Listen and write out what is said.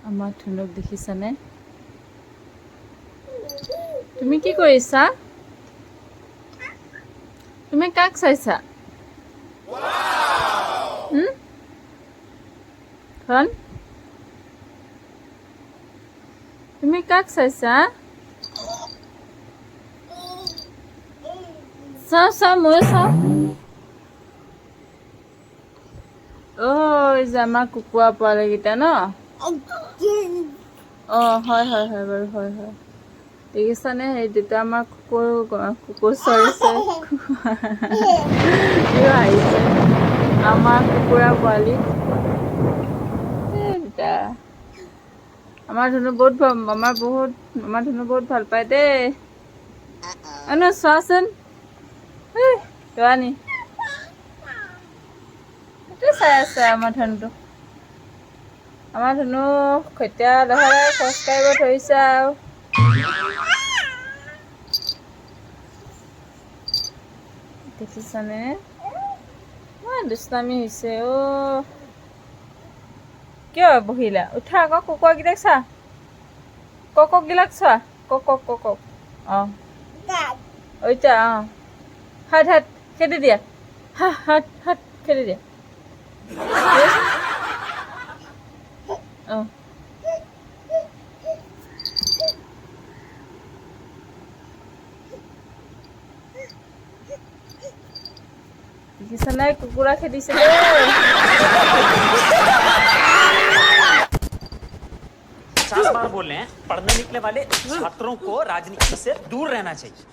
আমাৰ ধুনুক দেখিছানে? তুমি কি কৰিছা? তুমি কাক চাইছা? ধন, তুমি কাক চাইছা? চাওঁ চাওঁ, ময়ো চাওঁ। অ' যে আমাৰ কুকুৰা পোৱালিকেইটা ন? অঁ হয় হয় হয় বাৰু, হয় হয়। দেখিছানে, সেই দুটা আমাৰ কুকুৰ চৰিছে। আহিছে আমাৰ কুকুৰা পোৱালি দুটা। আমাৰ ধুনু আমাৰ ধুনু বহুত ভাল পায় দেই। এনে চোৱাচোন, চোৱা নি সেইটো চাই আছে আমাৰ ধুনুটো। আমাৰ ধুনু খতিয়া দহৰাই খোজ কাঢ়িব ধৰিছে আৰু। দেখিছানে, দুষ্টামি হৈছে অ'। কিয় বহিলা? উঠা আকৌ, কুকুৰাকেইটাক চা, গিলাক চোৱা, কক। অঁ ঐতা, অঁ হাত খেদি দিয়া, হাত খেদি দিয়া। অঁ দেখিছানে, কুকুৰা খেদিছে দেই। पचास बार बोल रहे हैं, पढ़ने निकले वाले छात्रों को राजनीति से दूर रहना चाहिए।